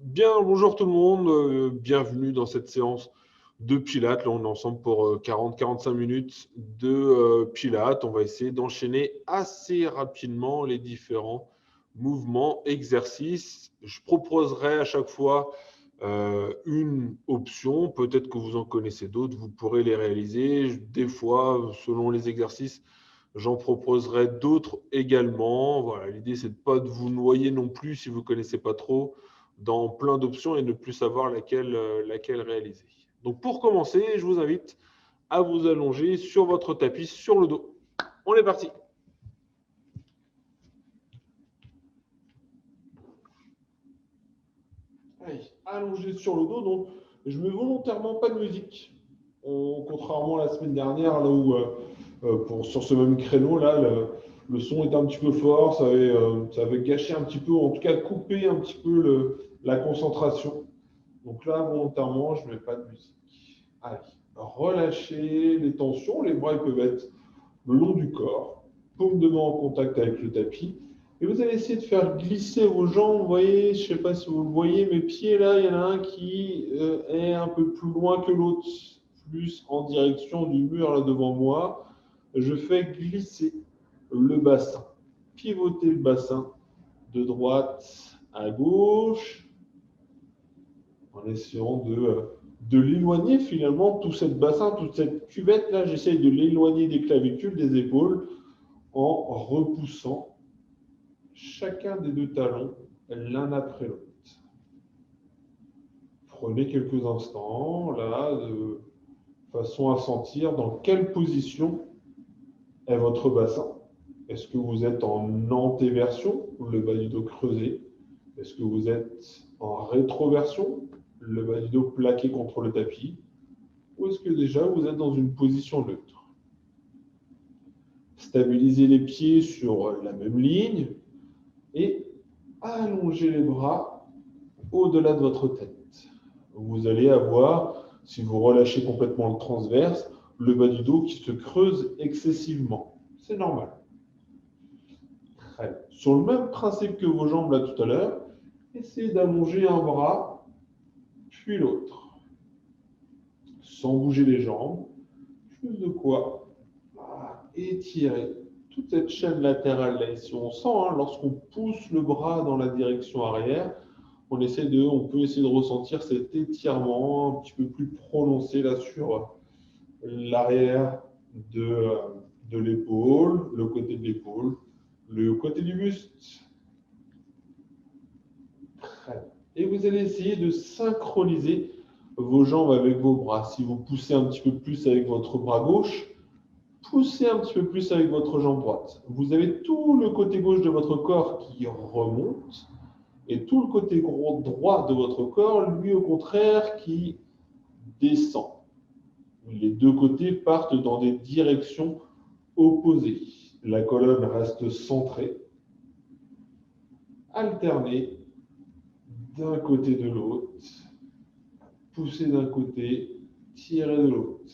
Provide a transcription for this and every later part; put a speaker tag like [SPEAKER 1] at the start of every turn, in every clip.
[SPEAKER 1] Bien, bonjour tout le monde, bienvenue dans cette séance de Pilates. Là, on est ensemble pour 40-45 minutes de Pilates. On va essayer d'enchaîner assez rapidement les différents mouvements, exercices. Je proposerai à chaque fois une option. Peut-être que vous en connaissez d'autres, vous pourrez les réaliser. Des fois, selon les exercices, j'en proposerai d'autres également. Voilà, l'idée, c'est de ne pas de vous noyer non plus si vous ne connaissez pas trop dans plein d'options et ne plus savoir laquelle réaliser. Donc pour commencer, je vous invite à vous allonger sur votre tapis, sur le dos. On est parti. Allez, allongé sur le dos, donc je mets volontairement pas de musique. Contrairement à la semaine dernière, là où sur ce même créneau, là, le son était un petit peu fort, ça avait gâché un petit peu, en tout cas coupé un petit peu la concentration. Donc là, volontairement, je ne mets pas de musique. Allez, relâchez les tensions, les bras ils peuvent être le long du corps, paume de main en contact avec le tapis. Et vous allez essayer de faire glisser vos jambes. Vous voyez, je ne sais pas si vous le voyez, mes pieds là, il y en a un qui est un peu plus loin que l'autre, plus en direction du mur là devant moi. Je fais glisser le bassin, pivoter le bassin de droite à gauche, en essayant de l'éloigner finalement, tout ce bassin, toute cette cuvette là, j'essaye de l'éloigner des clavicules, des épaules, en repoussant chacun des deux talons l'un après l'autre. Prenez quelques instants là, de façon à sentir dans quelle position est votre bassin. Est-ce que vous êtes en antéversion, le bas du dos creusé? Est-ce que vous êtes en rétroversion, le bas du dos plaqué contre le tapis? Ou est-ce que déjà vous êtes dans une position neutre? Stabilisez les pieds sur la même ligne et allongez les bras au-delà de votre tête. Vous allez avoir, si vous relâchez complètement le transverse, le bas du dos qui se creuse excessivement. C'est normal. Très bien. Sur le même principe que vos jambes là tout à l'heure, essayez d'allonger un bras, puis l'autre, sans bouger les jambes. Juste de quoi étirer toute cette chaîne latérale là ici. On sent, hein, lorsqu'on pousse le bras dans la direction arrière, on peut essayer de ressentir cet étirement un petit peu plus prononcé là sur l'arrière de, de l'épaule, le côté de l'épaule, le côté du buste. Et vous allez essayer de synchroniser vos jambes avec vos bras. Si vous poussez un petit peu plus avec votre bras gauche, poussez un petit peu plus avec votre jambe droite. Vous avez tout le côté gauche de votre corps qui remonte et tout le côté droit de votre corps, lui au contraire, qui descend. Les deux côtés partent dans des directions opposées. La colonne reste centrée, alternée d'un côté de l'autre, poussez d'un côté, tirez de l'autre.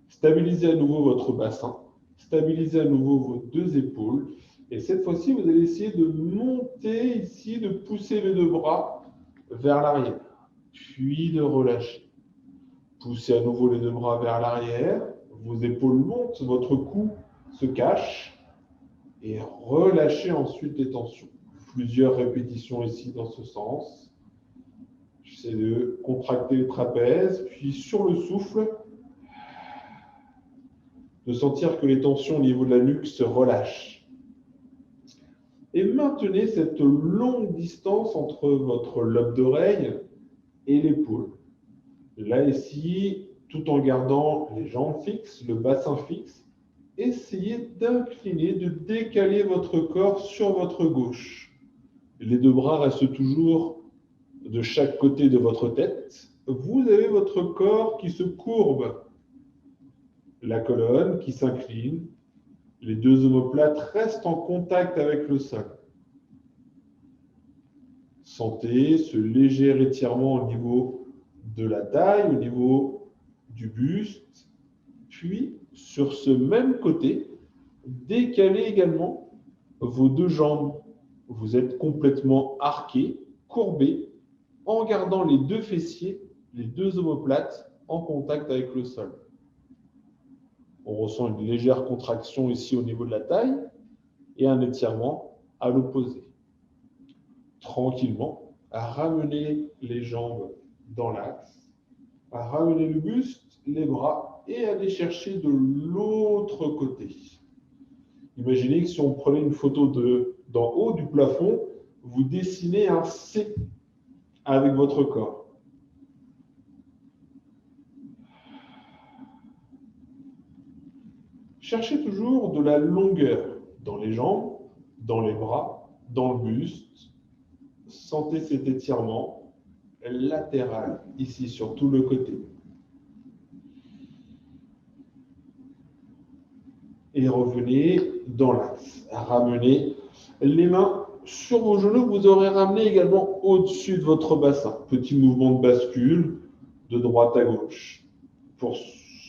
[SPEAKER 1] Stabilisez à nouveau votre bassin, stabilisez à nouveau vos deux épaules. Et cette fois-ci, vous allez essayer de monter ici, de pousser les deux bras vers l'arrière, puis de relâcher. Poussez à nouveau les deux bras vers l'arrière, vos épaules montent, votre cou se cache, et relâchez ensuite les tensions. Plusieurs répétitions ici dans ce sens. J'essaie de contracter le trapèze, puis sur le souffle, de sentir que les tensions au niveau de la nuque se relâchent. Et maintenez cette longue distance entre votre lobe d'oreille et l'épaule. Là, ici, tout en gardant les jambes fixes, le bassin fixe, essayez d'incliner, de décaler votre corps sur votre gauche. Les deux bras restent toujours de chaque côté de votre tête. Vous avez votre corps qui se courbe, la colonne qui s'incline, les deux omoplates restent en contact avec le sol. Sentez ce léger étirement au niveau de la taille, au niveau du buste. Puis, sur ce même côté, Décalez également vos deux jambes. Vous êtes complètement arqué, courbé, en gardant les deux fessiers, les deux omoplates en contact avec le sol. On ressent une légère contraction ici au niveau de la taille et un étirement à l'opposé. Tranquillement, à ramener les jambes dans l'axe, à ramener le buste, les bras et aller chercher de l'autre côté. Imaginez que si on prenait une photo d'en haut du plafond, vous dessinez un C avec votre corps. Cherchez toujours de la longueur dans les jambes, dans les bras, dans le buste. Sentez cet étirement latéral ici sur tout le côté. Et revenez dans l'axe. Ramenez les mains sur vos genoux. Vous aurez ramené également au-dessus de votre bassin. Petit mouvement de bascule de droite à gauche pour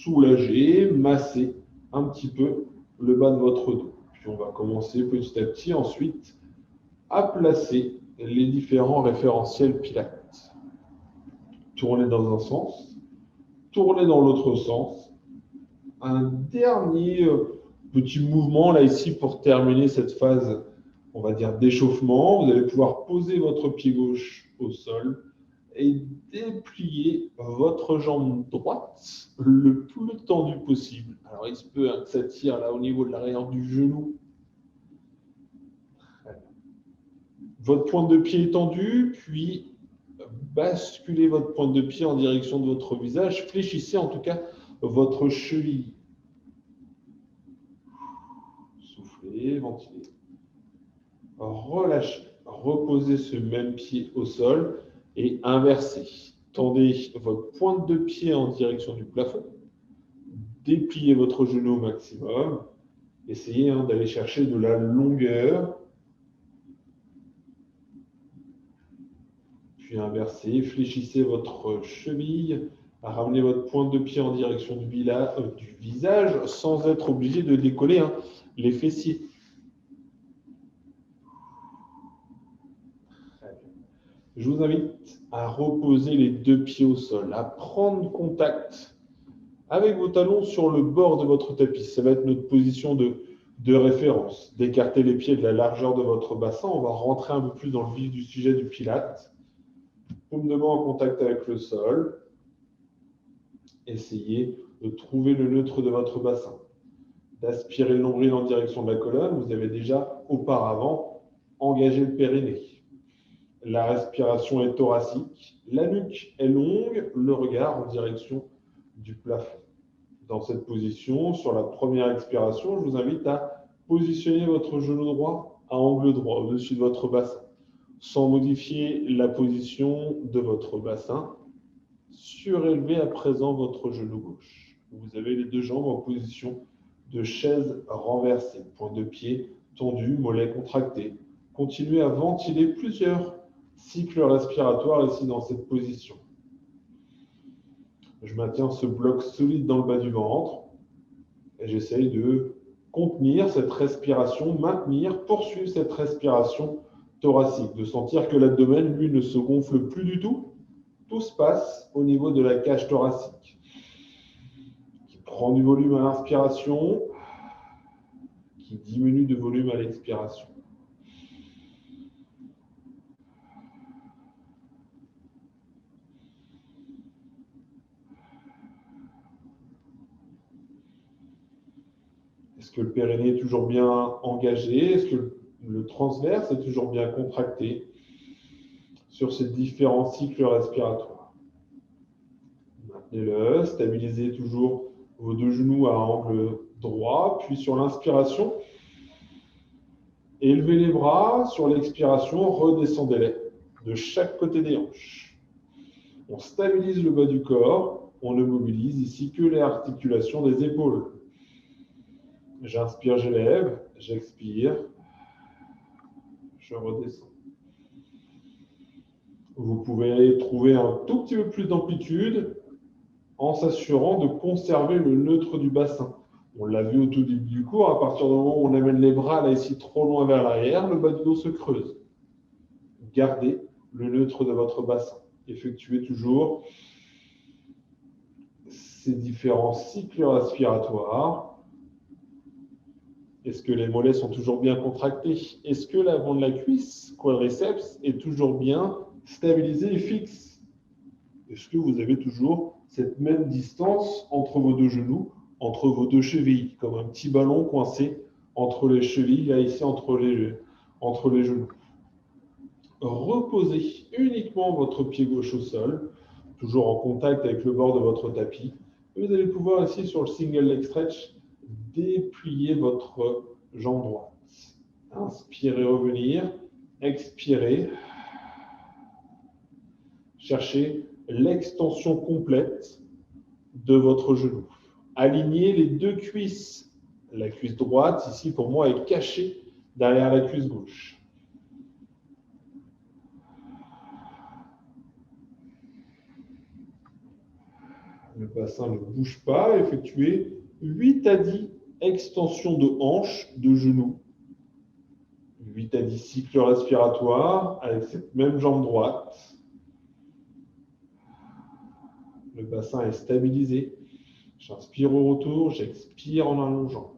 [SPEAKER 1] soulager, masser un petit peu le bas de votre dos. Puis on va commencer petit à petit ensuite à placer les différents référentiels pilates. Tournez dans un sens, tournez dans l'autre sens. Un dernier petit mouvement là ici pour terminer cette phase, on va dire d'échauffement. Vous allez pouvoir poser votre pied gauche au sol et déplier votre jambe droite le plus tendu possible. Alors il se peut que ça tire là au niveau de l'arrière du genou. Votre pointe de pied est tendue, puis basculez votre pointe de pied en direction de votre visage. Fléchissez en tout cas votre cheville. Soufflez, ventilez. Relâchez. Reposez ce même pied au sol et inversez. Tendez votre pointe de pied en direction du plafond. Dépliez votre genou au maximum. Essayez d'aller chercher de la longueur. Puis inversez. Fléchissez votre cheville. Ramenez votre pointe de pied en direction du visage sans être obligé de décoller les fessiers. Je vous invite à reposer les deux pieds au sol, à prendre contact avec vos talons sur le bord de votre tapis. Ça va être notre position de référence. D'écarter les pieds de la largeur de votre bassin. On va rentrer un peu plus dans le vif du sujet du pilate. Paume de main en contact avec le sol. Essayez de trouver le neutre de votre bassin. D'aspirer le nombril en direction de la colonne. Vous avez déjà auparavant engagé le périnée. La respiration est thoracique, la nuque est longue, le regard en direction du plafond. Dans cette position, sur la première expiration, je vous invite à positionner votre genou droit à angle droit au-dessus de votre bassin, sans modifier la position de votre bassin. Surélevez à présent votre genou gauche. Vous avez les deux jambes en position de chaise renversée, pointe de pied tendu, mollet contracté. Continuez à ventiler plusieurs cycle respiratoire ici dans cette position. Je maintiens ce bloc solide dans le bas du ventre et j'essaye de contenir cette respiration, maintenir, poursuivre cette respiration thoracique, de sentir que l'abdomen, lui, ne se gonfle plus du tout. Tout se passe au niveau de la cage thoracique qui prend du volume à l'inspiration, qui diminue de volume à l'expiration. Est-ce que le périnée est toujours bien engagé? Est-ce que le transverse est toujours bien contracté sur ces différents cycles respiratoires? Maintenez-le, stabilisez toujours vos deux genoux à angle droit, puis sur l'inspiration, élevez les bras, sur l'expiration, redescendez-les de chaque côté des hanches. On stabilise le bas du corps, on ne mobilise ici que les articulations des épaules. J'inspire, j'élève, j'expire, je redescends. Vous pouvez trouver un tout petit peu plus d'amplitude en s'assurant de conserver le neutre du bassin. On l'a vu au tout début du cours, à partir du moment où on amène les bras là ici trop loin vers l'arrière, le bas du dos se creuse. Gardez le neutre de votre bassin. Effectuez toujours ces différents cycles respiratoires. Est-ce que les mollets sont toujours bien contractés? Est-ce que l'avant de la cuisse, quadriceps, est toujours bien stabilisé et fixe? Est-ce que vous avez toujours cette même distance entre vos deux genoux, entre vos deux chevilles, comme un petit ballon coincé entre les chevilles, là ici entre les genoux? Reposez uniquement votre pied gauche au sol, toujours en contact avec le bord de votre tapis. Et vous allez pouvoir ici sur le single leg stretch déplier votre jambe droite. Inspirez, revenir. Expirez. Cherchez l'extension complète de votre genou. Alignez les deux cuisses. La cuisse droite, ici pour moi, est cachée derrière la cuisse gauche. Le bassin ne bouge pas. Effectuez 8 à 10 extensions de hanches, de genoux. 8 à 10 cycles respiratoires avec cette même jambe droite. Le bassin est stabilisé. J'inspire au retour, j'expire en allongeant.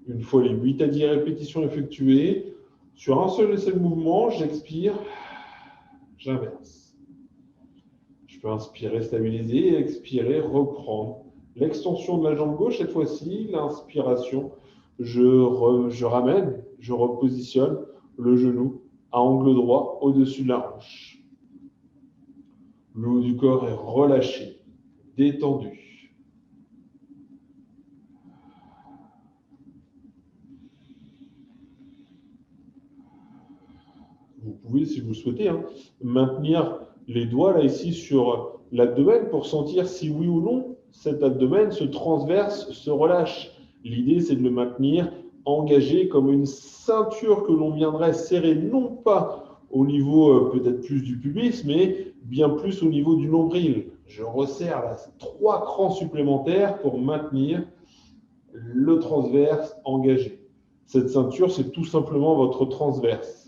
[SPEAKER 1] Une fois les 8 à 10 répétitions effectuées, sur un seul et seul mouvement, j'expire, j'inverse. Je peux inspirer, stabiliser et expirer, reprendre. L'extension de la jambe gauche, cette fois-ci, l'inspiration, je ramène, je repositionne le genou à angle droit au-dessus de la hanche. Le haut du corps est relâché, détendu. Vous pouvez, si vous le souhaitez, maintenir les doigts là ici sur l'abdomen pour sentir si oui ou non cet abdomen, ce transverse, se relâche. L'idée, c'est de le maintenir engagé comme une ceinture que l'on viendrait serrer, non pas au niveau peut-être plus du pubis, mais bien plus au niveau du nombril. Je resserre là 3 crans supplémentaires pour maintenir le transverse engagé. Cette ceinture, c'est tout simplement votre transverse.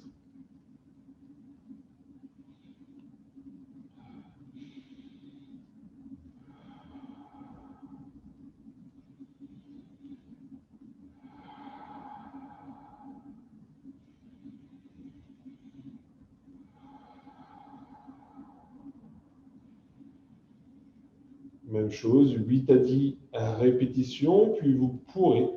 [SPEAKER 1] Même chose, 8 à 10 répétitions, puis vous pourrez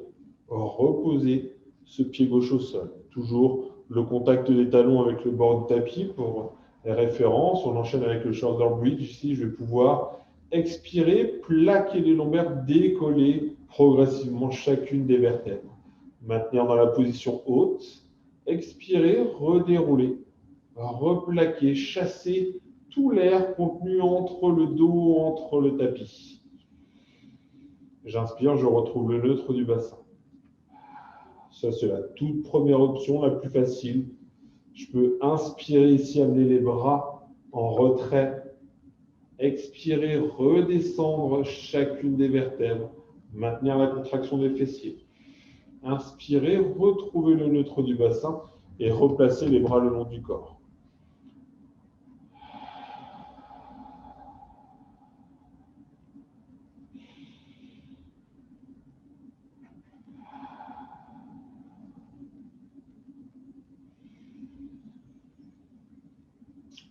[SPEAKER 1] reposer ce pied gauche au sol. Toujours le contact des talons avec le bord du tapis pour les références. On enchaîne avec le shoulder bridge. Ici, je vais pouvoir expirer, plaquer les lombaires, décoller progressivement chacune des vertèbres. Maintenir dans la position haute. Expirer, redérouler, replaquer, chasser tout l'air contenu entre le dos, entre le tapis. J'inspire, je retrouve le neutre du bassin. Ça, c'est la toute première option, la plus facile. Je peux inspirer ici, amener les bras en retrait. Expirer, redescendre chacune des vertèbres. Maintenir la contraction des fessiers. Inspirer, retrouver le neutre du bassin et replacer les bras le long du corps.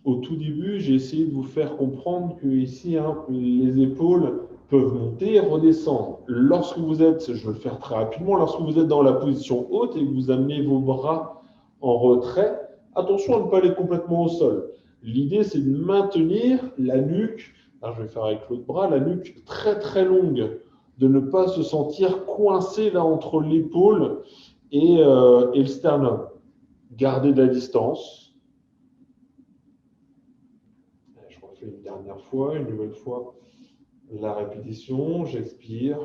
[SPEAKER 1] Au tout début, j'ai essayé de vous faire comprendre que ici, les épaules peuvent monter et redescendre. Lorsque vous êtes, je vais le faire très rapidement, lorsque vous êtes dans la position haute et que vous amenez vos bras en retrait, attention à ne pas aller complètement au sol. L'idée, c'est de maintenir la nuque, alors je vais faire avec l'autre bras, la nuque très très longue, de ne pas se sentir coincé là entre l'épaule et le sternum. Gardez de la distance. Je refais une dernière fois, une nouvelle fois la répétition. J'expire.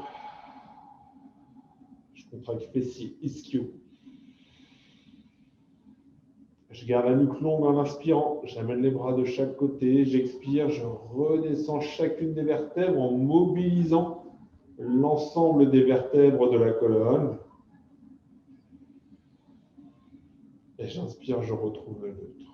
[SPEAKER 1] Je contracte fessier, ischio. Je garde la nuque longue en inspirant. J'amène les bras de chaque côté. J'expire. Je redescends chacune des vertèbres en mobilisant l'ensemble des vertèbres de la colonne. Et j'inspire, je retrouve le neutre.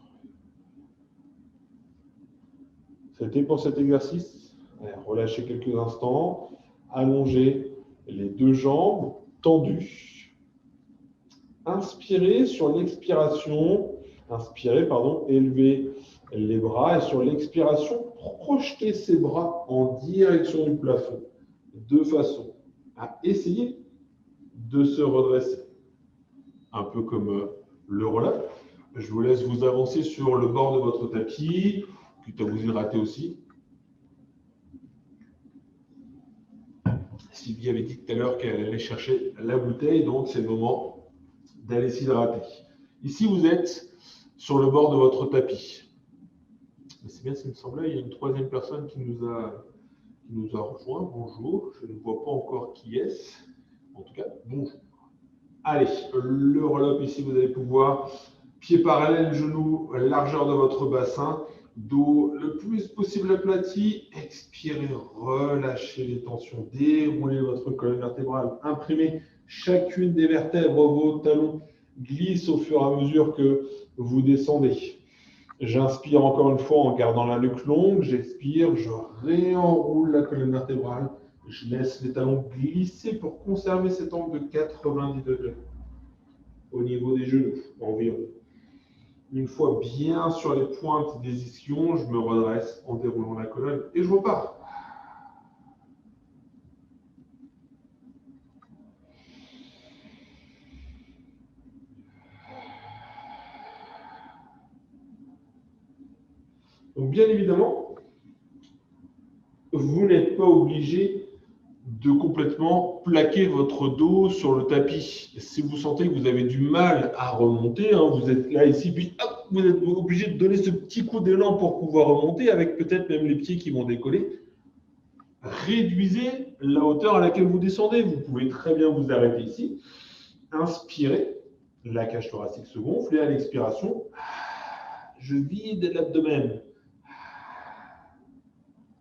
[SPEAKER 1] C'était pour cet exercice. Allez, relâchez quelques instants. Allongez les deux jambes tendues. Inspirez sur l'expiration. Inspirez, pardon, élevez les bras. Et sur l'expiration, projetez ces bras en direction du plafond. De façon à essayer de se redresser. Un peu comme le roll-up. Je vous laisse vous avancer sur le bord de votre tapis, quitte à vous hydrater aussi. Sylvie avait dit tout à l'heure qu'elle allait chercher la bouteille, donc c'est le moment d'aller s'hydrater. Ici, vous êtes sur le bord de votre tapis. C'est bien ce qui me semblait, il y a une troisième personne qui nous a rejoint. Bonjour, je ne vois pas encore qui est-ce. En tout cas, bonjour. Allez, le roll-up ici, vous allez pouvoir, pieds parallèles, genoux, largeur de votre bassin, dos le plus possible aplati, expirez, relâchez les tensions, déroulez votre colonne vertébrale, imprimez chacune des vertèbres, vos talons glissent au fur et à mesure que vous descendez. J'inspire encore une fois en gardant la nuque longue, j'expire, je réenroule la colonne vertébrale, je laisse les talons glisser pour conserver cet angle de 90 degrés au niveau des genoux environ. Une fois bien sur les pointes des ischions, je me redresse en déroulant la colonne et je repars. Donc bien évidemment, vous n'êtes pas obligé de complètement plaquer votre dos sur le tapis. Si vous sentez que vous avez du mal à remonter, vous êtes là ici, puis hop, vous êtes obligé de donner ce petit coup d'élan pour pouvoir remonter, avec peut-être même les pieds qui vont décoller. Réduisez la hauteur à laquelle vous descendez. Vous pouvez très bien vous arrêter ici. Inspirez, la cage thoracique se gonfle et à l'expiration, je vide l'abdomen.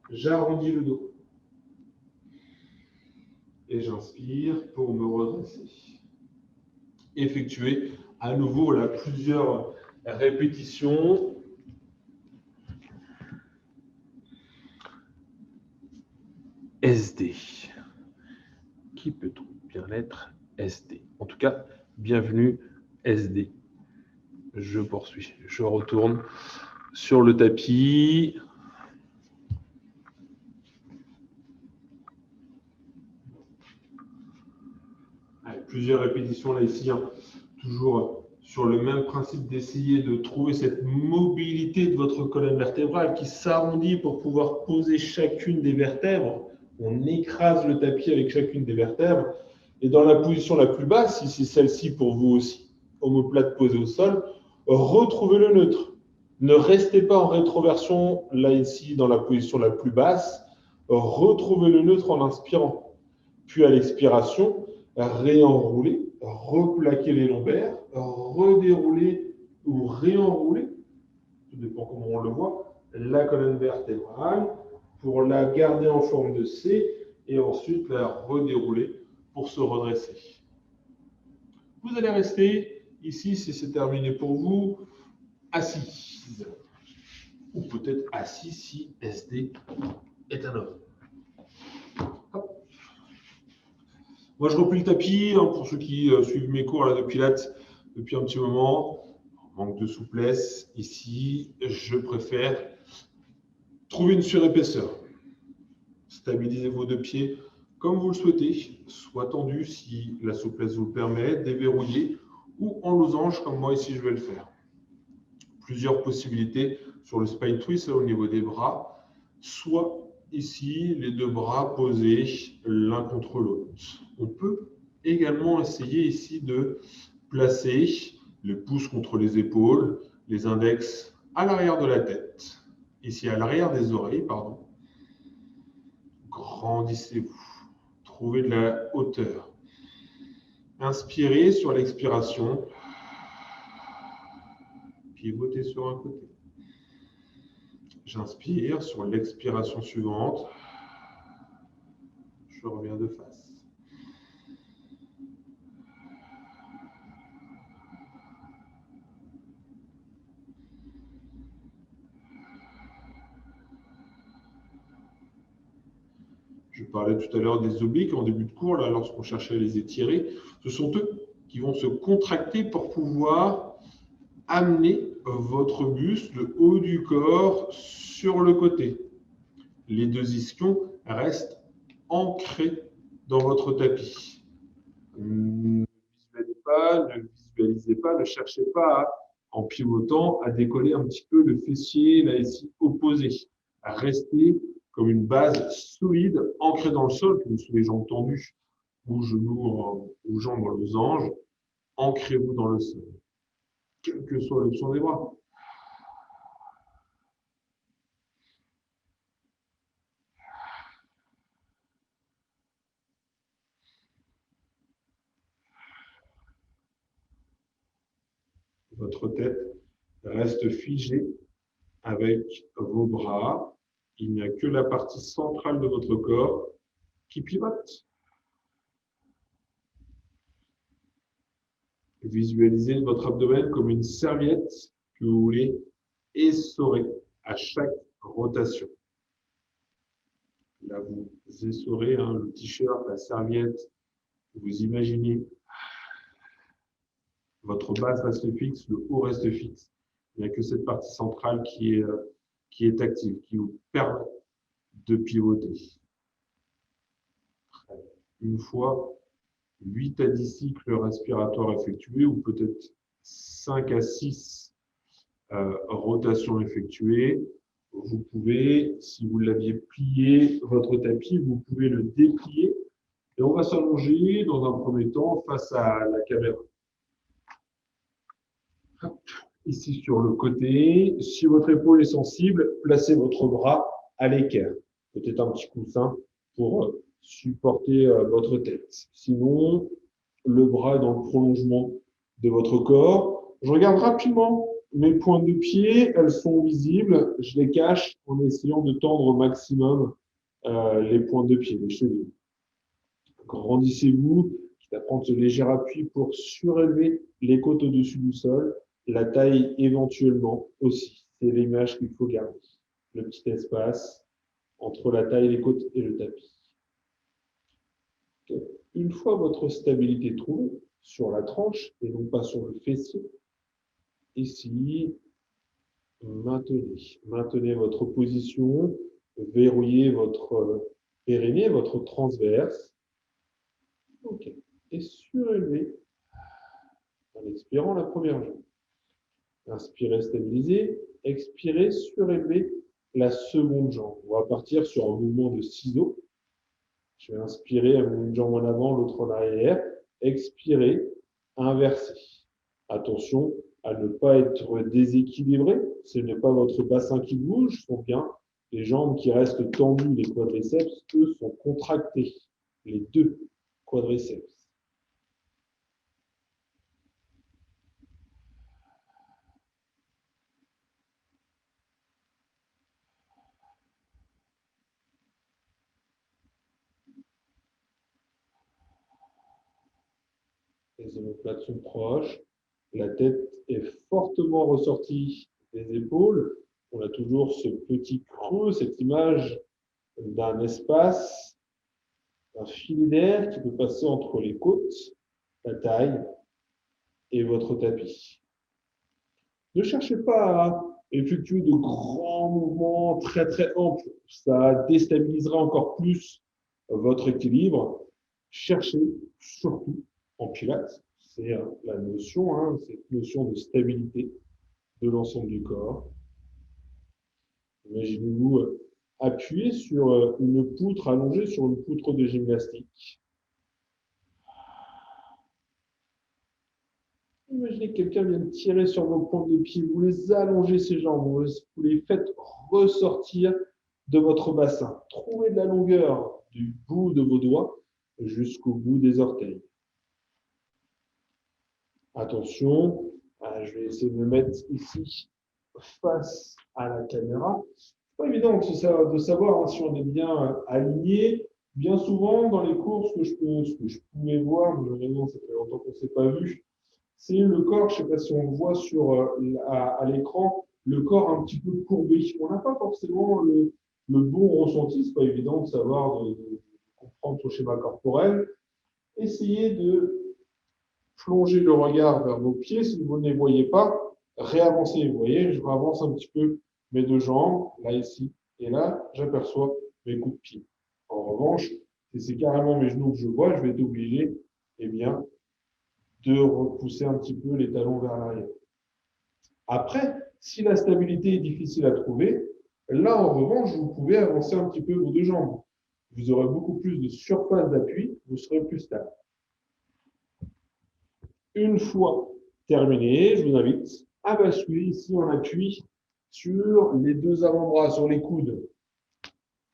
[SPEAKER 1] J'arrondis le dos. Et j'inspire pour me redresser. Effectuez à nouveau là, plusieurs répétitions. SD. Qui peut-on bien être SD? En tout cas, bienvenue SD. Je poursuis. Je retourne sur le tapis. Allez, plusieurs répétitions là ici. Toujours sur le même principe d'essayer de trouver cette mobilité de votre colonne vertébrale qui s'arrondit pour pouvoir poser chacune des vertèbres. On écrase le tapis avec chacune des vertèbres. Et dans la position la plus basse, si c'est celle-ci pour vous aussi, omoplate posée au sol, retrouvez le neutre. Ne restez pas en rétroversion, là ici, dans la position la plus basse. Retrouvez le neutre en inspirant. Puis à l'expiration, réenroulez, replaquez les lombaires, redéroulez ou réenroulez, tout dépend comment on le voit, la colonne vertébrale pour la garder en forme de C et ensuite la redérouler pour se redresser. Vous allez rester ici, si c'est terminé pour vous, assis. Ou peut-être assis si SD est un homme. Hop. Moi, je replie le tapis, pour ceux qui suivent mes cours là, de Pilates depuis un petit moment. Manque de souplesse. Ici, je préfère trouver une surépaisseur. Stabilisez vos deux pieds comme vous le souhaitez, soit tendu si la souplesse vous le permet, déverrouillé ou en losange comme moi ici je vais le faire. Plusieurs possibilités sur le spine twist là, au niveau des bras, soit ici les deux bras posés l'un contre l'autre. On peut également essayer ici de placer les pouces contre les épaules, les index à l'arrière de la tête, ici à l'arrière des oreilles, pardon. Grandissez-vous. Trouvez de la hauteur. Inspirez sur l'expiration. Pivotez sur un côté. J'inspire sur l'expiration suivante. Je reviens de face. Je parlais tout à l'heure des obliques en début de cours, là, lorsqu'on cherchait à les étirer. Ce sont eux qui vont se contracter pour pouvoir amener votre buste, le haut du corps, sur le côté. Les deux ischions restent ancrés dans votre tapis. Ne visualisez pas, ne cherchez pas en pivotant à décoller un petit peu le fessier, là ici, opposé. À rester comme une base solide, ancrée dans le sol, comme sous les jambes tendues, ou genoux ou jambes en losange. Ancrez-vous dans le sol, quelle que soit l'option des bras. Votre tête reste figée avec vos bras. Il n'y a que la partie centrale de votre corps qui pivote. Visualisez votre abdomen comme une serviette que vous voulez essorer à chaque rotation. Là, vous essorez le t-shirt, la serviette. Vous imaginez votre base reste fixe, le haut reste fixe. Il n'y a que cette partie centrale qui est active, qui vous permet de pivoter. Une fois 8 à 10 cycles respiratoires effectués, ou peut-être 5 à 6 rotations effectuées, vous pouvez, si vous l'aviez plié, votre tapis, vous pouvez le déplier et on va s'allonger dans un premier temps face à la caméra. Ici sur le côté, si votre épaule est sensible, placez votre bras à l'équerre. Peut-être un petit coussin pour supporter votre tête. Sinon, le bras est dans le prolongement de votre corps. Je regarde rapidement mes pointes de pied, elles sont visibles. Je les cache en essayant de tendre au maximum les pointes de pied, les chevilles. Grandissez-vous, quitte à prendre ce léger appui pour surélever les côtes au-dessus du sol. La taille éventuellement aussi. C'est l'image qu'il faut garder. Le petit espace entre la taille, les côtes et le tapis. Une fois votre stabilité trouvée sur la tranche et non pas sur le fessier, ici, maintenez votre position, verrouillez votre périnée, votre transverse. OK. Et surélevez en expirant la première jambe. Inspirez, stabilisez. Expirez, surélevez la seconde jambe. On va partir sur un mouvement de ciseaux. Je vais inspirer, une jambe en avant, l'autre en arrière. Expirez, inversez. Attention à ne pas être déséquilibré. Ce n'est pas votre bassin qui bouge, ce sont bien les jambes qui restent tendues. Les quadriceps, eux, sont contractés. Les deux quadriceps. Les omoplates sont proches. La tête est fortement ressortie des épaules. On a toujours ce petit creux, cette image d'un espace, un fil d'air qui peut passer entre les côtes, la taille et votre tapis. Ne cherchez pas à effectuer de grands mouvements très très amples. Ça déstabilisera encore plus votre équilibre. Cherchez surtout en pilates, c'est la notion, cette notion de stabilité de l'ensemble du corps. Imaginez-vous appuyer sur une poutre, allongée sur une poutre de gymnastique. Imaginez que quelqu'un vient de tirer sur vos pointes de pied, vous les allongez ces jambes, vous les faites ressortir de votre bassin. Trouvez de la longueur du bout de vos doigts jusqu'au bout des orteils. Attention, je vais essayer de me mettre ici face à la caméra. C'est pas évident de savoir si on est bien aligné. Bien souvent, dans les cours, ce que je pouvais voir, mais maintenant, ça fait longtemps qu'on ne s'est pas vu, c'est le corps, je ne sais pas si on le voit à l'écran, le corps un petit peu courbé. On n'a pas forcément le bon ressenti, ce n'est pas évident de savoir, de comprendre son schéma corporel. Essayez de plonger le regard vers vos pieds. Si vous ne les voyez pas, réavancez. Vous voyez, je réavance un petit peu mes deux jambes, là, ici, et là, j'aperçois mes coups de pied. En revanche, si c'est carrément mes genoux que je vois, je vais être obligé, eh bien, de repousser un petit peu les talons vers l'arrière. Après, si la stabilité est difficile à trouver, là, en revanche, vous pouvez avancer un petit peu vos deux jambes. Vous aurez beaucoup plus de surface d'appui, vous serez plus stable. Une fois terminé, je vous invite à basculer ici en appui sur les deux avant-bras, sur les coudes.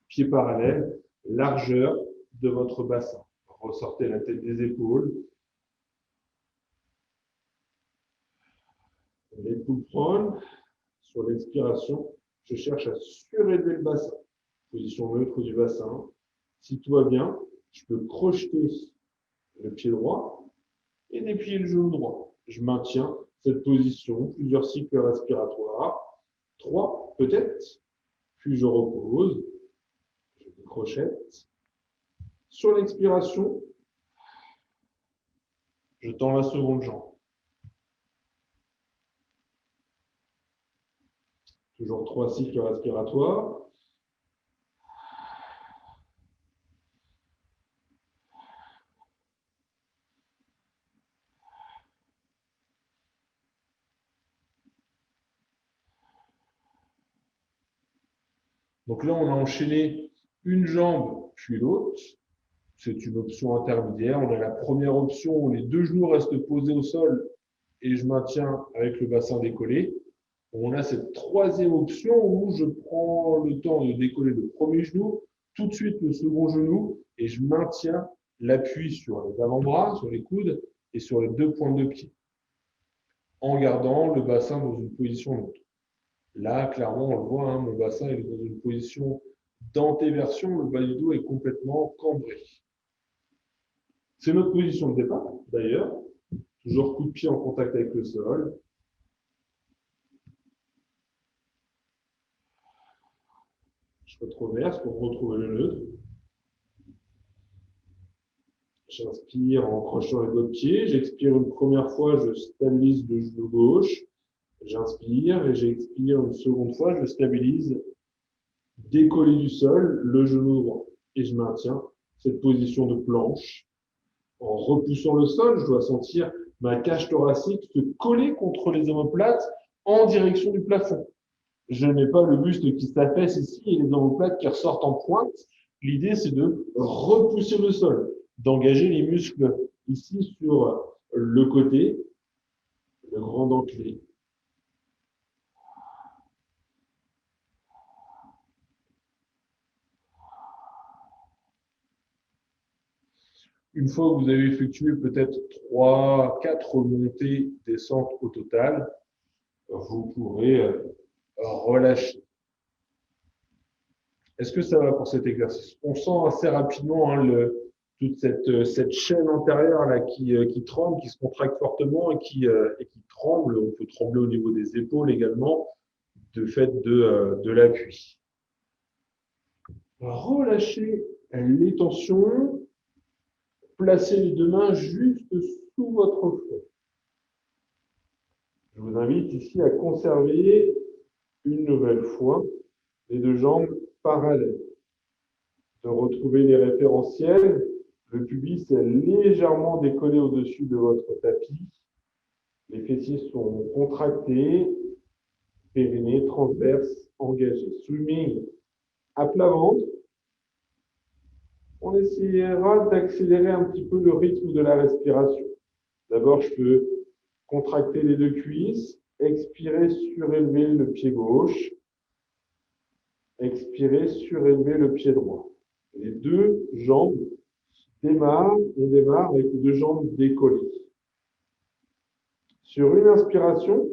[SPEAKER 1] Pieds parallèles, largeur de votre bassin. Ressortez la tête des épaules. Les poules prônes. Sur l'expiration, je cherche à surélever le bassin. Position neutre du bassin. Si tout va bien, je peux crocheter le pied droit et déplier le genou droit. Je maintiens cette position, plusieurs cycles respiratoires. 3 peut-être. Puis je repose. Je décrochette. Sur l'expiration, je tends la seconde jambe. Toujours 3 cycles respiratoires. Donc là, on a enchaîné une jambe puis l'autre. C'est une option intermédiaire. On a la première option où les deux genoux restent posés au sol et je maintiens avec le bassin décollé. On a cette troisième option où je prends le temps de décoller le premier genou, tout de suite le second genou et je maintiens l'appui sur les avant-bras, sur les coudes et sur les deux pointes de pied en gardant le bassin dans une position neutre. Là, clairement, on le voit, hein, mon bassin est dans une position d'antéversion, le bas du dos est complètement cambré. C'est notre position de départ, d'ailleurs. Toujours coup de pied en contact avec le sol. Je retroverse pour retrouver le neutre. J'inspire en crochant les doigts de pied. J'expire une première fois, je stabilise le genou gauche. J'inspire et j'expire une seconde fois, je stabilise, décoller du sol, le genou droit. Et je maintiens cette position de planche. En repoussant le sol, je dois sentir ma cage thoracique se coller contre les omoplates en direction du plafond. Je n'ai pas le buste qui s'affaisse ici et les omoplates qui ressortent en pointe. L'idée, c'est de repousser le sol, d'engager les muscles ici sur le côté, le grand dentelé. Une fois que vous avez effectué peut-être 3, 4 montées, descentes au total, vous pourrez relâcher. Est-ce que ça va pour cet exercice? On sent assez rapidement hein, toute cette chaîne antérieure là, qui tremble, qui se contracte fortement et qui tremble. On peut trembler au niveau des épaules également, de fait de l'appui. Relâchez les tensions. Placez les deux mains juste sous votre front. Je vous invite ici à conserver une nouvelle fois les deux jambes parallèles. De retrouver les référentiels. Le pubis est légèrement décollé au-dessus de votre tapis. Les fessiers sont contractés, périnée transverse engagé. Swimming à plat ventre. On essaiera d'accélérer un petit peu le rythme de la respiration. D'abord, je peux contracter les deux cuisses, expirer, surélever le pied gauche, expirer, surélever le pied droit. Les deux jambes démarrent, on démarre avec les deux jambes décollées. Sur une inspiration,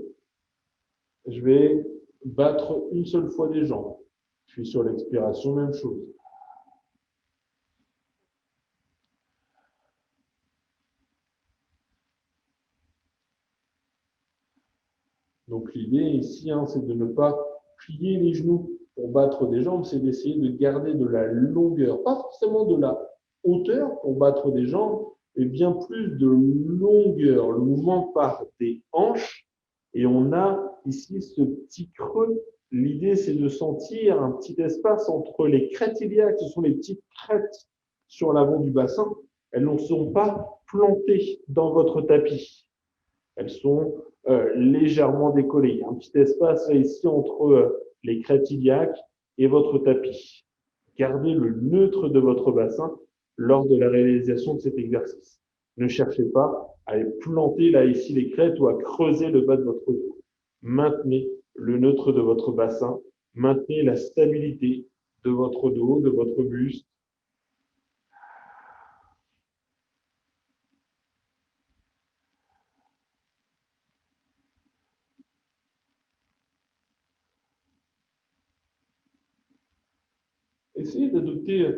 [SPEAKER 1] je vais battre une seule fois les jambes. Puis sur l'expiration, même chose. Donc l'idée ici, c'est de ne pas plier les genoux pour battre des jambes, c'est d'essayer de garder de la longueur, pas forcément de la hauteur pour battre des jambes, mais bien plus de longueur. Le mouvement part des hanches et on a ici ce petit creux. L'idée, c'est de sentir un petit espace entre les crêtes iliaques, ce sont les petites crêtes sur l'avant du bassin. Elles ne sont pas plantées dans votre tapis. Elles sont légèrement décollées. Il y a un petit espace là, ici entre les crêtes iliaques et votre tapis. Gardez le neutre de votre bassin lors de la réalisation de cet exercice. Ne cherchez pas à aller planter là ici les crêtes ou à creuser le bas de votre dos. Maintenez le neutre de votre bassin, maintenez la stabilité de votre dos, de votre buste. Essayez d'adopter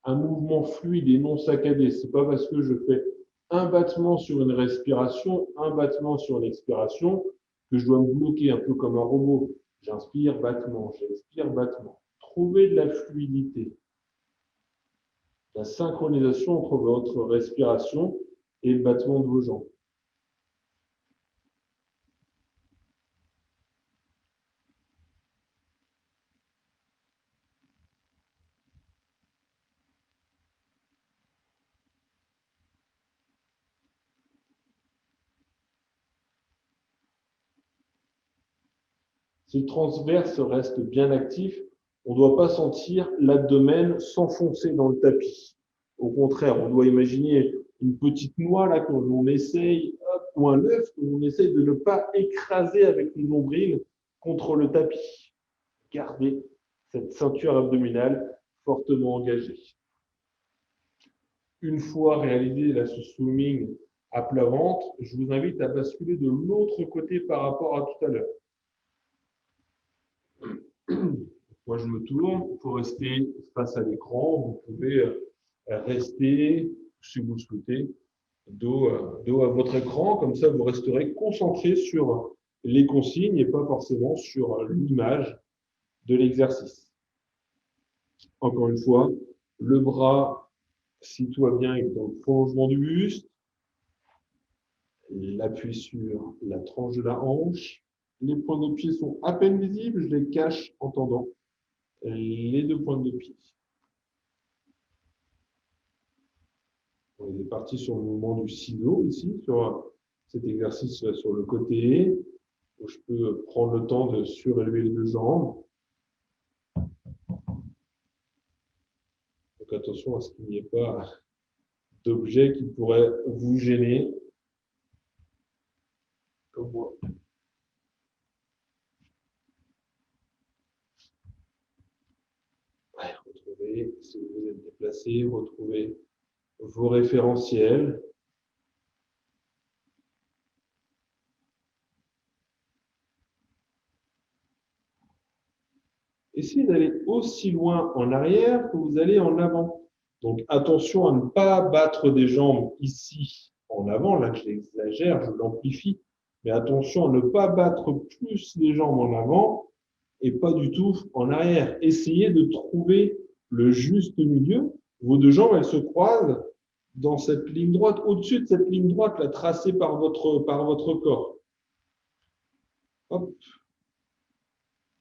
[SPEAKER 1] un mouvement fluide et non saccadé. Ce n'est pas parce que je fais un battement sur une respiration, un battement sur une expiration, que je dois me bloquer un peu comme un robot. J'inspire, battement, j'expire, battement. Trouvez de la fluidité, la synchronisation entre votre respiration et le battement de vos jambes. Si le transverse reste bien actif, on ne doit pas sentir l'abdomen s'enfoncer dans le tapis. Au contraire, on doit imaginer une petite noix là qu'on essaye, ou un œuf qu'on essaye de ne pas écraser avec le nombril contre le tapis. Gardez cette ceinture abdominale fortement engagée. Une fois réalisé là, ce swimming à plat ventre, je vous invite à basculer de l'autre côté par rapport à tout à l'heure. Moi, je me tourne pour rester face à l'écran. Vous pouvez rester, si vous le souhaitez, dos à votre écran. Comme ça, vous resterez concentré sur les consignes et pas forcément sur l'image de l'exercice. Encore une fois, le bras, si tout va bien, est dans le prolongement du buste. L'appui sur la tranche de la hanche. Les points de pied sont à peine visibles. Je les cache en tendant les deux pointes de pied. On est parti sur le mouvement du ciseau ici, sur cet exercice sur le côté, où je peux prendre le temps de surélever les deux jambes. Donc attention à ce qu'il n'y ait pas d'objet qui pourrait vous gêner, comme moi. Retrouvez, si vous vous êtes déplacé, retrouvez vos référentiels. Essayez d'aller aussi loin en arrière que vous allez en avant. Donc attention à ne pas battre des jambes ici en avant, là je l'exagère, je l'amplifie, mais attention à ne pas battre plus les jambes en avant et pas du tout en arrière. Essayez de trouver le juste milieu. Vos deux jambes, elles se croisent dans cette ligne droite, au-dessus de cette ligne droite là, tracée par votre corps. Hop.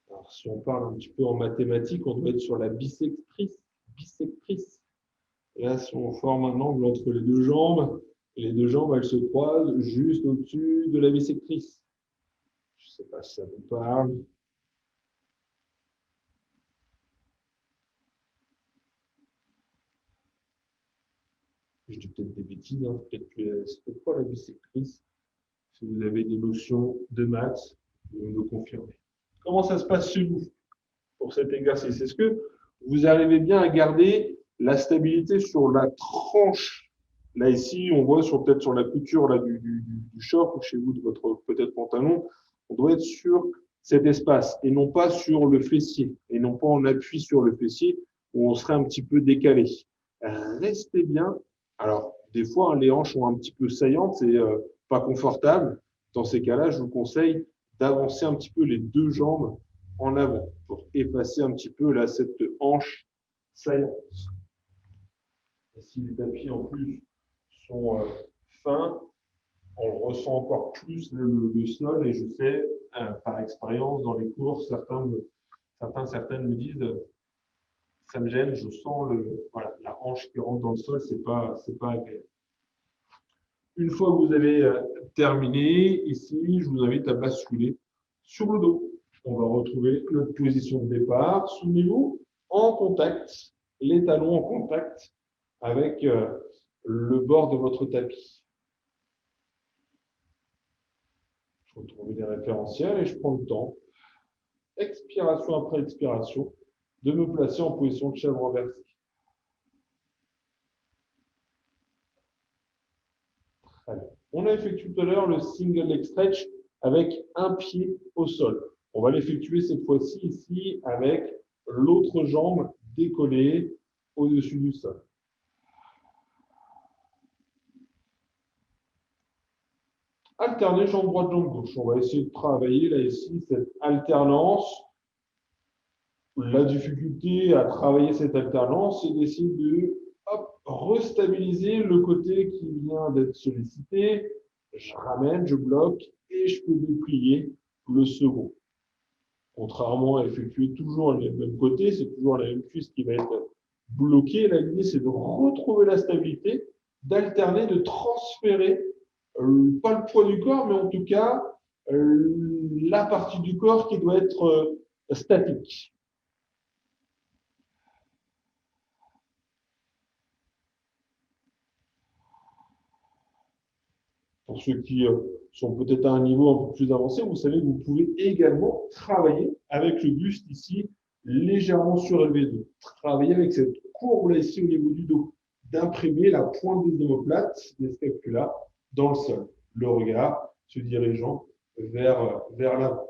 [SPEAKER 1] Alors, si on parle un petit peu en mathématiques, on doit être sur la bissectrice. Et là, si on forme un angle entre les deux jambes, elles se croisent juste au-dessus de la bissectrice. Je ne sais pas si ça vous parle. Je dis peut-être des bêtises, c'est peut-être pas la bissectrice. Si vous avez des notions de maths, vous me confirmez. Comment ça se passe chez vous pour cet exercice? Est-ce que vous arrivez bien à garder la stabilité sur la tranche? Là, ici, on voit peut-être sur la couture là, du short ou chez vous de votre peut-être pantalon, on doit être sur cet espace et non pas sur le fessier et non pas en appui sur le fessier où on serait un petit peu décalé. Restez bien. Alors, des fois, les hanches sont un petit peu saillantes, c'est pas confortable. Dans ces cas-là, je vous conseille d'avancer un petit peu les deux jambes en avant pour effacer un petit peu là, cette hanche saillante. Et si les tapis en plus sont fins, on ressent encore plus le sol et je sais par expérience dans les cours, certaines me disent ça me gêne, je sens la hanche qui rentre dans le sol, c'est pas agréable. Une fois que vous avez terminé, ici, je vous invite à basculer sur le dos. On va retrouver notre position de départ. Souvenez-vous, en contact, les talons en contact avec le bord de votre tapis. Je retrouve des référentiels et je prends le temps, expiration après expiration, de me placer en position de chèvre renversée. On a effectué tout à l'heure le single leg stretch avec un pied au sol. On va l'effectuer cette fois-ci ici avec l'autre jambe décollée au-dessus du sol. Alterner jambe droite, jambe gauche. On va essayer de travailler là ici cette alternance. La difficulté à travailler cette alternance, c'est d'essayer de restabiliser le côté qui vient d'être sollicité. Je ramène, je bloque et je peux déplier le second. Contrairement à effectuer toujours le même côté, c'est toujours la même cuisse qui va être bloquée. L'idée, c'est de retrouver la stabilité, d'alterner, de transférer, pas le poids du corps, mais en tout cas, la partie du corps qui doit être statique. Pour ceux qui sont peut-être à un niveau un peu plus avancé, vous savez que vous pouvez également travailler avec le buste ici légèrement surélevé, de travailler avec cette courbe là ici au niveau du dos, d'imprimer la pointe des omoplates, des scapulas dans le sol, le regard se dirigeant vers l'avant.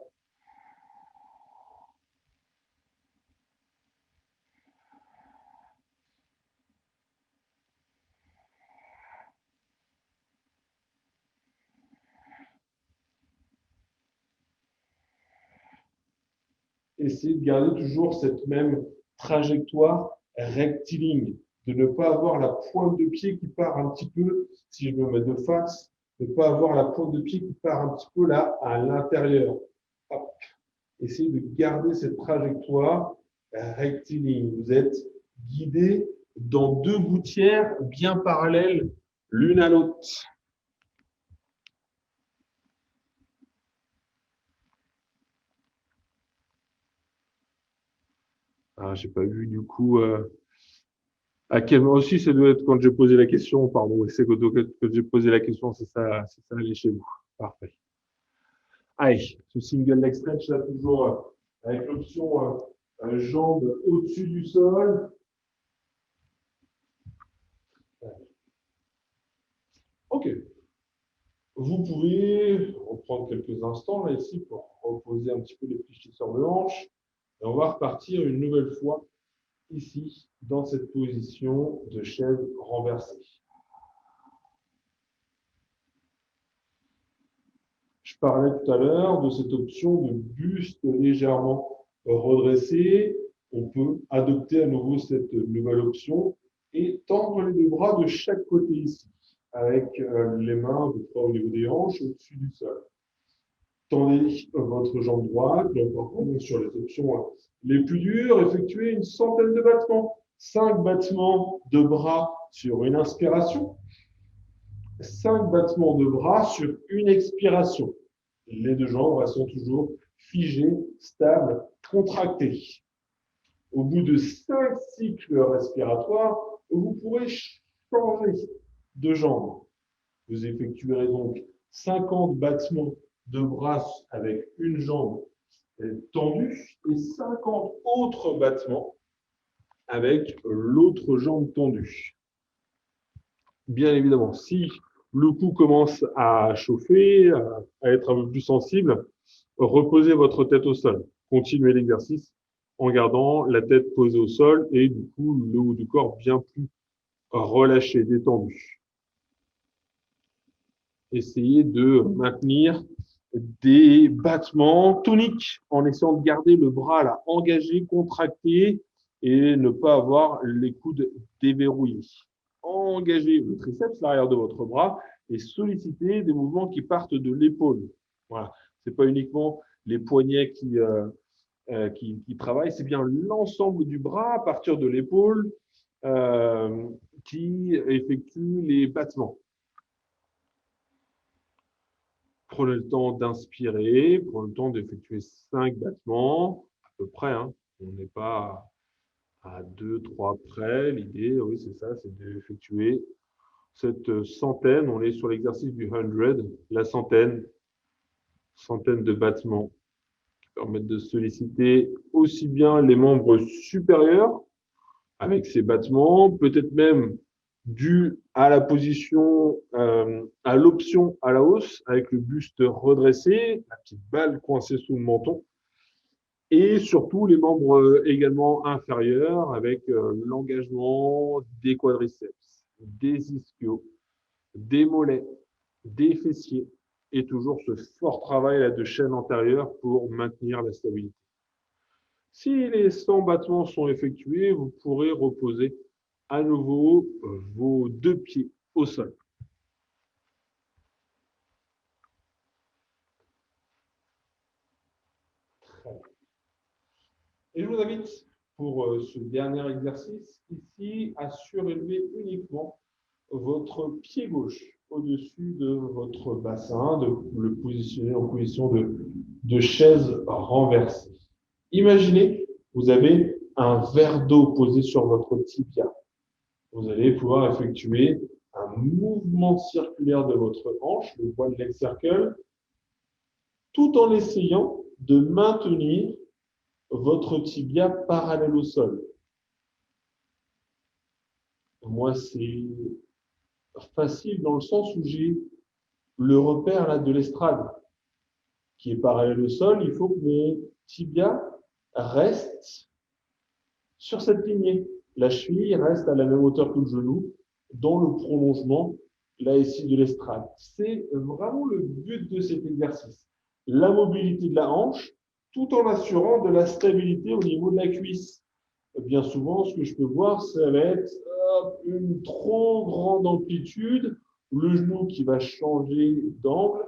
[SPEAKER 1] Essayez de garder toujours cette même trajectoire rectiligne, de ne pas avoir la pointe de pied qui part un petit peu, si je me mets de face, de ne pas avoir la pointe de pied qui part un petit peu là à l'intérieur. Essayez de garder cette trajectoire rectiligne. Vous êtes guidé dans deux gouttières bien parallèles l'une à l'autre. Ah, j'ai pas vu du coup à quel moment aussi ça doit être quand j'ai posé la question, pardon, c'est que j'ai posé la question, c'est ça allait chez vous. Parfait. Allez, ce single leg stretch là toujours avec l'option jambes au-dessus du sol. Ok. Vous pouvez reprendre quelques instants là ici pour reposer un petit peu les fléchisseurs de hanches. Et on va repartir une nouvelle fois ici dans cette position de chèvre renversée. Je parlais tout à l'heure de cette option de buste légèrement redressé. On peut adopter à nouveau cette nouvelle option et tendre les deux bras de chaque côté ici, avec les mains au niveau des hanches au-dessus du sol. Tendez votre jambe droite, donc on est sur les options les plus dures, effectuez une centaine de battements. 5 battements de bras sur une inspiration, 5 battements de bras sur une expiration. Les deux jambes sont toujours figées, stables, contractées. Au bout de 5 cycles respiratoires, vous pourrez changer de jambe. Vous effectuerez donc 50 battements de bras avec une jambe tendue et 50 autres battements avec l'autre jambe tendue. Bien évidemment, si le cou commence à chauffer, à être un peu plus sensible, reposez votre tête au sol. Continuez l'exercice en gardant la tête posée au sol et du coup le haut du corps bien plus relâché, détendu. Essayez de maintenir des battements toniques en essayant de garder le bras là engagé, contracté et ne pas avoir les coudes déverrouillés. Engagez le triceps, l'arrière de votre bras et sollicitez des mouvements qui partent de l'épaule. Voilà. C'est pas uniquement les poignets qui travaillent, c'est bien l'ensemble du bras à partir de l'épaule qui effectue les battements. Prenez le temps d'inspirer, prenez le temps d'effectuer 5 battements, à peu près. Hein. On n'est pas à 2, 3 près. L'idée, oui, c'est ça, c'est d'effectuer cette centaine. On est sur l'exercice du 100, la centaine de battements qui permettent de solliciter aussi bien les membres supérieurs avec ces battements, peut-être même dû à la position, à l'option à la hausse, avec le buste redressé, la petite balle coincée sous le menton, et surtout les membres également inférieurs, avec l'engagement des quadriceps, des ischios, des mollets, des fessiers, et toujours ce fort travail là, de chaîne antérieure pour maintenir la stabilité. Si les 100 battements sont effectués, vous pourrez reposer à nouveau vos 2 pieds au sol. Et je vous invite pour ce dernier exercice ici à surélever uniquement votre pied gauche au-dessus de votre bassin, de le positionner en position de chaise renversée. Imaginez, vous avez un verre d'eau posé sur votre tibia. Vous allez pouvoir effectuer un mouvement circulaire de votre hanche, le one leg circle, tout en essayant de maintenir votre tibia parallèle au sol. Moi, c'est facile dans le sens où j'ai le repère là, de l'estrade qui est parallèle au sol. Il faut que mon tibia reste sur cette lignée. La cheville reste à la même hauteur que le genou, dans le prolongement, là ici, de l'estrade. C'est vraiment le but de cet exercice. La mobilité de la hanche, tout en assurant de la stabilité au niveau de la cuisse. Bien souvent, ce que je peux voir, ça va être une trop grande amplitude, le genou qui va changer d'angle.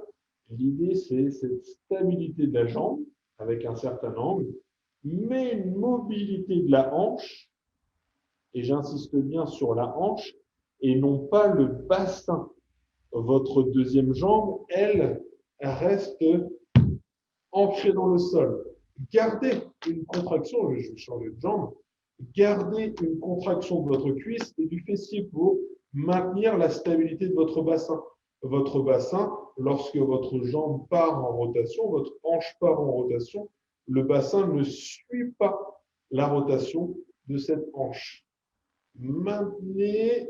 [SPEAKER 1] L'idée, c'est cette stabilité de la jambe avec un certain angle, mais une mobilité de la hanche, et j'insiste bien sur la hanche, et non pas le bassin. Votre deuxième jambe, elle, reste ancrée dans le sol. Gardez une contraction, je vais changer de jambe, gardez une contraction de votre cuisse et du fessier pour maintenir la stabilité de votre bassin. Votre bassin, lorsque votre jambe part en rotation, votre hanche part en rotation, le bassin ne suit pas la rotation de cette hanche. Maintenez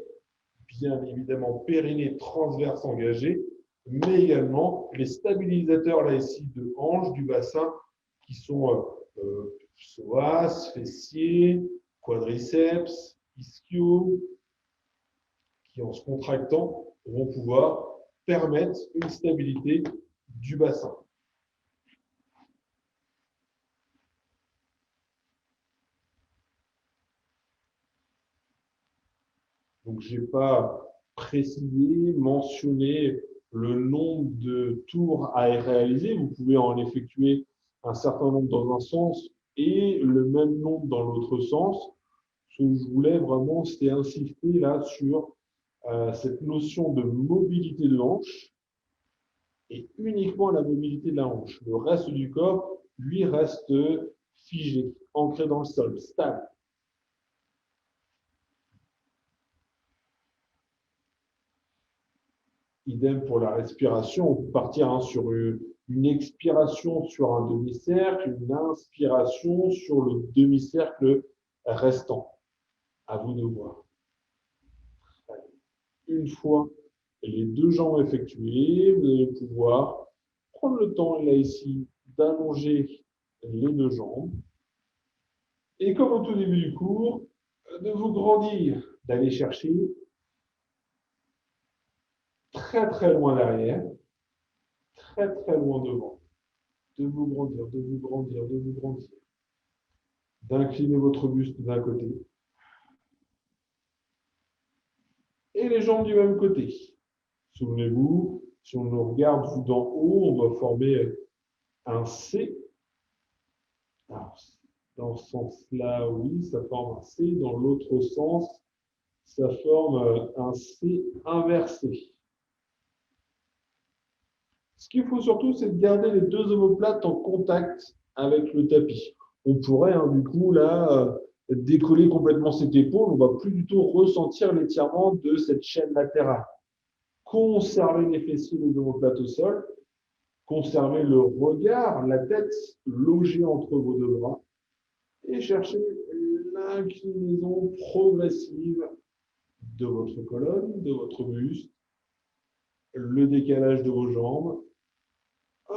[SPEAKER 1] bien évidemment périnée transverse engagé, mais également les stabilisateurs là ici de hanche du bassin qui sont psoas, fessiers, quadriceps, ischio, qui en se contractant vont pouvoir permettre une stabilité du bassin. Donc, je n'ai pas précisé, mentionné le nombre de tours à réaliser. Vous pouvez en effectuer un certain nombre dans un sens et le même nombre dans l'autre sens. Ce que je voulais vraiment, c'était insister là sur cette notion de mobilité de hanche et uniquement la mobilité de la hanche. Le reste du corps, lui, reste figé, ancré dans le sol, stable. Idem pour la respiration. On peut partir sur une expiration sur un demi-cercle, une inspiration sur le demi-cercle restant. À vous de voir. Une fois les 2 jambes effectuées, vous allez pouvoir prendre le temps, là ici, d'allonger les 2 jambes. Et comme au tout début du cours, de vous grandir, d'aller chercher très très loin derrière, très très loin devant, de vous grandir, de vous grandir, de vous grandir, d'incliner votre buste d'un côté et les jambes du même côté. Souvenez-vous, si on nous regarde d'en haut, on va former un C. Alors, dans ce sens-là, oui, ça forme un C. Dans l'autre sens, ça forme un C inversé. Ce qu'il faut surtout, c'est de garder les deux omoplates en contact avec le tapis. On pourrait, du coup, là, décoller complètement cette épaule. On ne va plus du tout ressentir l'étirement de cette chaîne latérale. Conservez les fessiers et les omoplates au sol. Conservez le regard, la tête logée entre vos deux bras. Et cherchez l'inclinaison progressive de votre colonne, de votre buste, le décalage de vos jambes.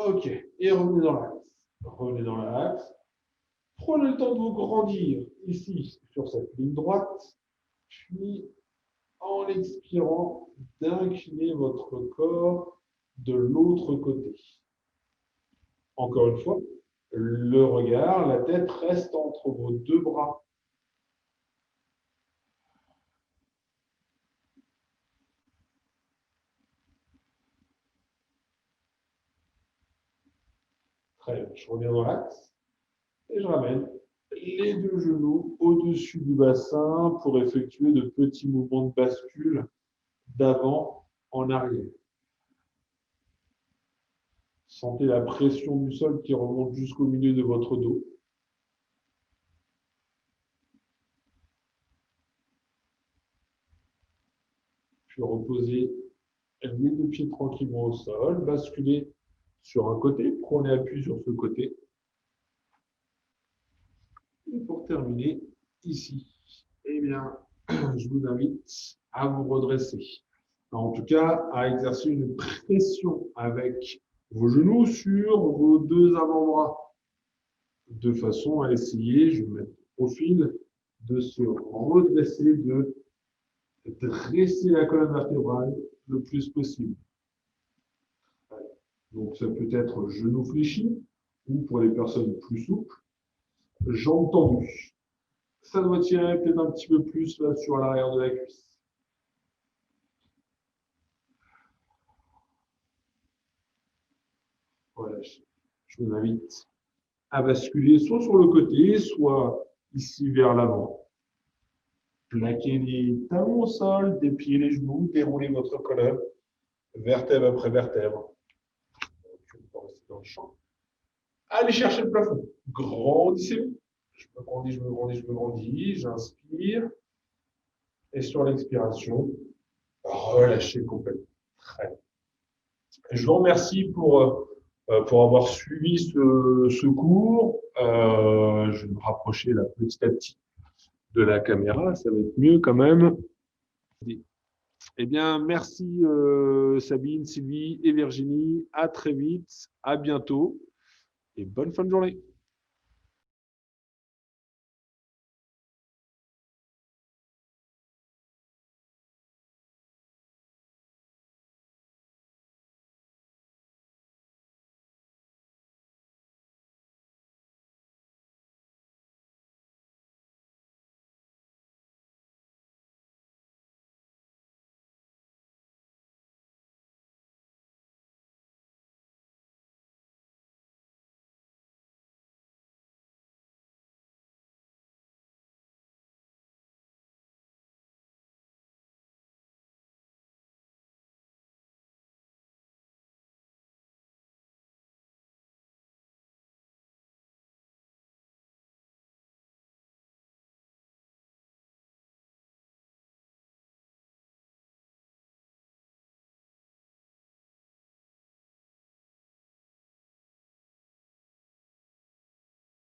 [SPEAKER 1] Ok, et revenez dans l'axe. Revenez dans l'axe. Prenez le temps de vous grandir ici sur cette ligne droite, puis en expirant, d'incliner votre corps de l'autre côté. Encore une fois, le regard, la tête reste entre vos deux bras. Très bien, je reviens dans l'axe et je ramène les deux genoux au-dessus du bassin pour effectuer de petits mouvements de bascule d'avant en arrière. Sentez la pression du sol qui remonte jusqu'au milieu de votre dos. Puis reposez les deux pieds tranquillement au sol, basculez sur un côté, prenez appui sur ce côté. Et pour terminer, ici, eh bien, je vous invite à vous redresser. En tout cas, à exercer une pression avec vos genoux sur vos deux avant-bras, de façon à essayer, je vais mettre au profil, de se redresser, de dresser la colonne vertébrale le plus possible. Donc, ça peut être genou fléchi, ou pour les personnes plus souples, jambes tendues. Ça doit tirer peut-être un petit peu plus là sur l'arrière de la cuisse. Voilà, je vous invite à basculer soit sur le côté, soit ici vers l'avant. Plaquez les talons au sol, dépliez les genoux, déroulez votre colonne, vertèbre après vertèbre. Dans le champ. Allez chercher le plafond. Grandissez-vous. Je me grandis, je me grandis, je me grandis. J'inspire. Et sur l'expiration, relâchez complètement. Très bien. Je vous remercie pour avoir suivi ce cours. Je vais me rapprocher là petit à petit de la caméra. Ça va être mieux quand même. Eh bien, merci Sabine, Sylvie et Virginie. À très vite. À bientôt. Et bonne fin de journée.